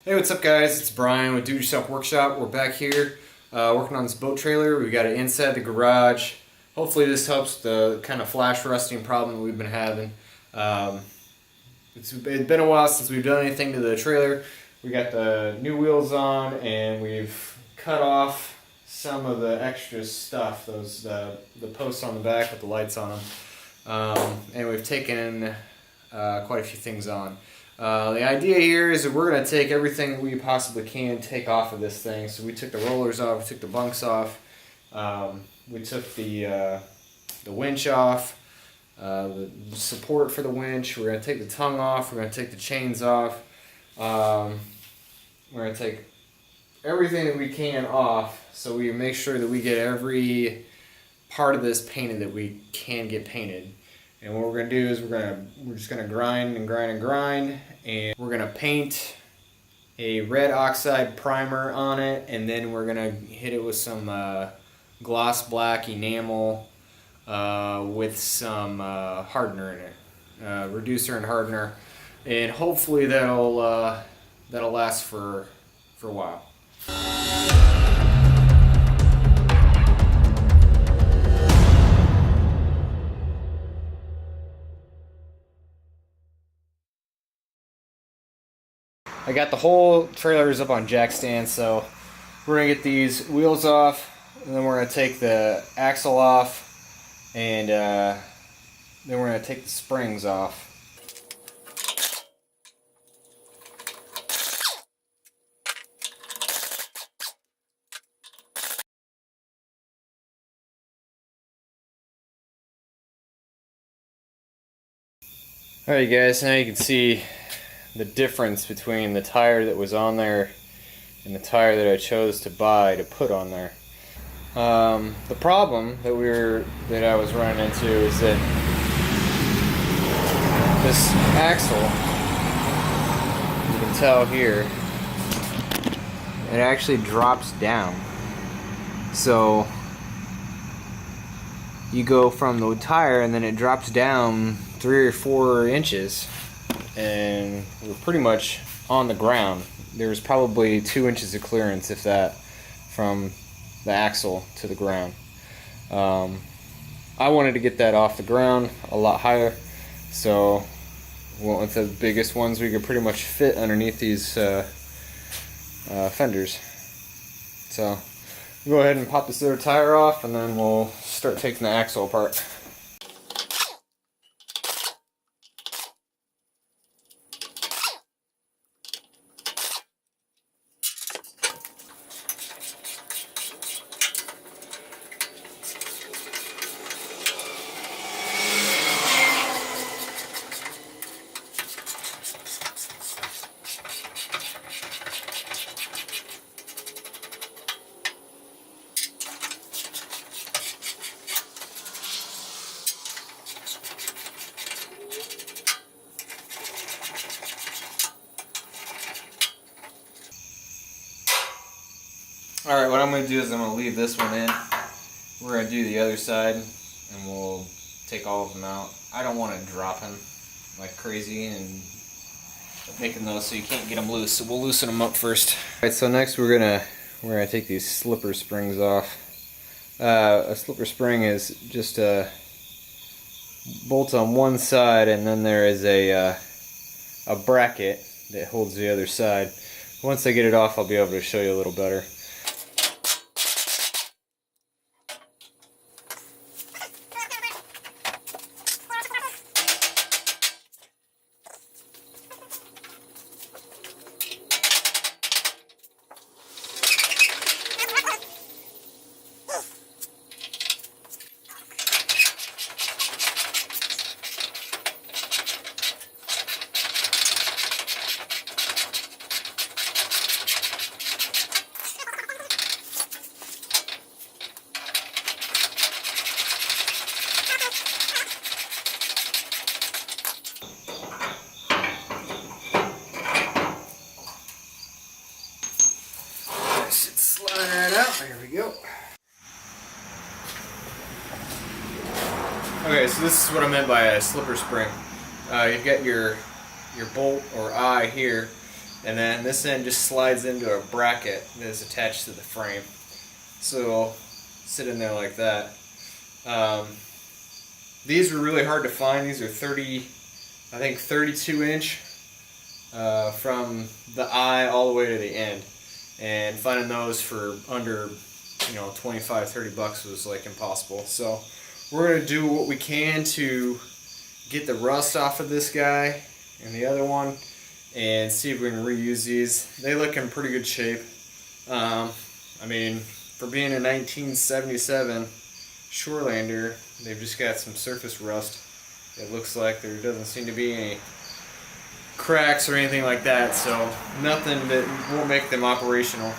Hey, what's up guys? It's Brian with Do It Yourself Workshop. We're back here working on this boat trailer. We've got it inside the garage. Hopefully this helps the kind of flash rusting problem that we've been having. It's been a while since we've done anything to the trailer. We got the new wheels on and we've cut off some of the extra stuff, the posts on the back with the lights on them. And we've taken quite a few things on. The idea here is that we're going to take everything that we possibly can take off of this thing. So we took the rollers off, we took the bunks off, we took the winch off, the support for the winch. We're going to take the tongue off, we're going to take the chains off. We're going to take everything that we can off so we make sure that we get every part of this painted that we can get painted. And what we're going to do is we're just going to grind and grind and grind, and we're going to paint a red oxide primer on it, and then we're going to hit it with some gloss black enamel with some hardener in it, reducer and hardener, and hopefully that'll last for a while. I got the whole trailers up on jack stands, so we're going to get these wheels off, and then we're going to take the axle off, and then we're going to take the springs off. Alright guys, now you can see the difference between the tire that was on there and the tire that I chose to buy to put on there. The problem that I was running into is that this axle, you can tell here, it actually drops down. So you go from the tire and then it drops down 3 or 4 inches, and we're pretty much on the ground. There's probably 2 inches of clearance, if that, from the axle to the ground. I wanted to get that off the ground a lot higher, so went with the biggest ones we could pretty much fit underneath these fenders. So we'll go ahead and pop this other tire off, and then we'll start taking the axle apart. Alright, what I'm going to do is I'm going to leave this one in. We're going to do the other side, and we'll take all of them out. I don't want to drop them like crazy and making those so you can't get them loose, so we'll loosen them up first. Alright, so next we're gonna take these slipper springs off. A slipper spring is just a bolt on one side, and then there is a bracket that holds the other side. Once I get it off, I'll be able to show you a little better. There we go. Okay, so this is what I meant by a slipper spring. You've got your bolt or eye here, And then this end just slides into a bracket that is attached to the frame. So it'll sit in there like that. These were really hard to find. These are 32 inch from the eye all the way to the end. And finding those for under 25-30 bucks was like impossible. So we're going to do what we can to get the rust off of this guy and the other one and see if we can reuse these. They look in pretty good shape. I mean, for being a 1977 Shoreland'r, they've just got some surface rust. It looks like there doesn't seem to be any cracks or anything like that, so nothing that won't make them operational.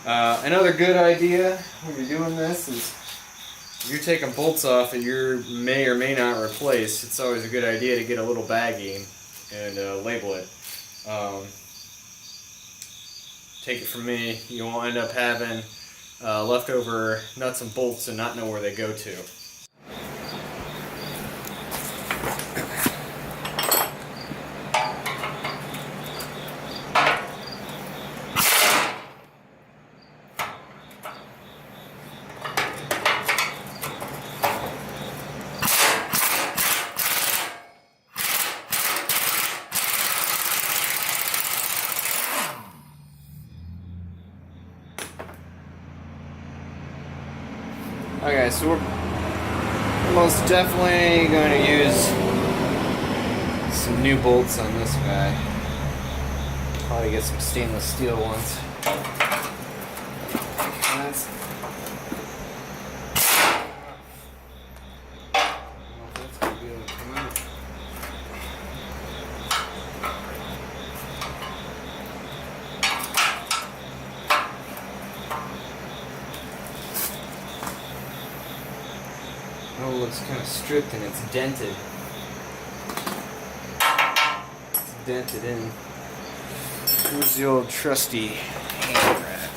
Another good idea when you're doing this is if you're taking bolts off that you may or may not replace, it's always a good idea to get a little baggie and label it. Take it from me, you won't end up having leftover nuts and bolts and not know where they go to. Okay, so we're most definitely going to use some new bolts on this guy. Probably get some stainless steel ones. That's, I don't know if that's going to be able to come out. Oh, it looks kind of stripped and it's dented. It's dented in. Here's the old trusty hand rat.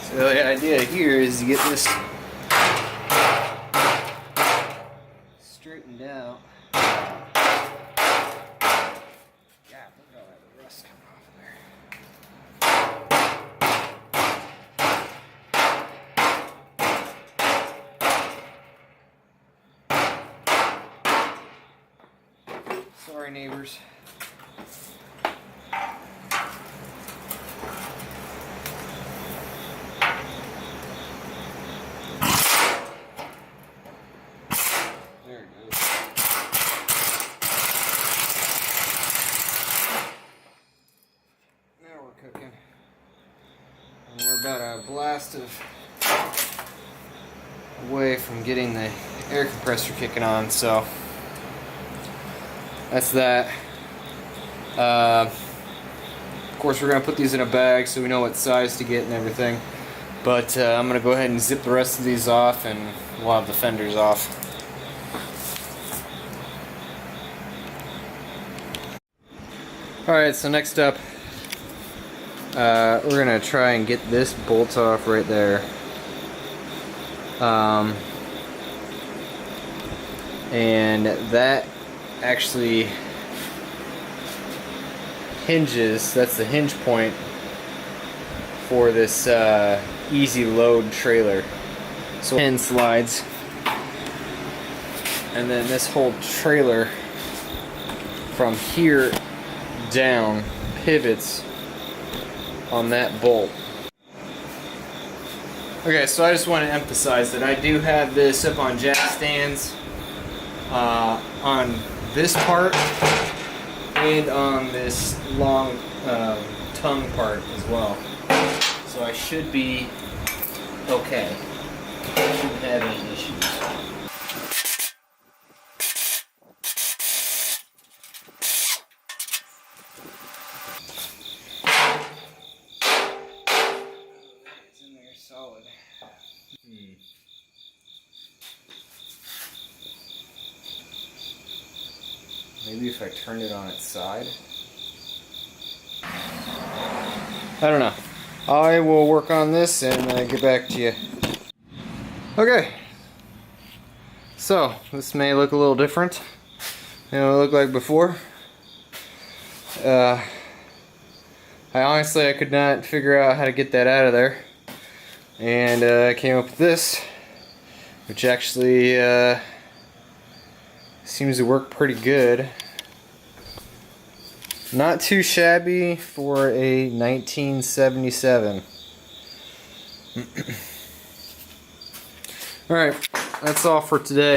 So the idea here is to get this straightened out. Sorry, neighbors. There it goes. Now we're cooking. And we're about a blast away from getting the air compressor kicking on, so that's that. Of course, we're going to put these in a bag so we know what size to get and everything. But I'm going to go ahead and zip the rest of these off and we'll have the fenders off. Alright, so next up, we're going to try and get this bolt off right there. And that actually hinges, that's the hinge point for this easy load trailer. So pin slides, and then this whole trailer from here down pivots on that bolt. Okay, so I just want to emphasize that I do have this up on jack stands on this part and on this long tongue part as well. So I should be okay. I shouldn't have any issues. It's in there solid. Maybe if I turned it on its side. I don't know. I will work on this and get back to you. Okay, so this may look a little different than it looked like before. I could not figure out how to get that out of there, and I came up with this, which actually seems to work pretty good. Not too shabby for a 1977. Alright, that's all for today.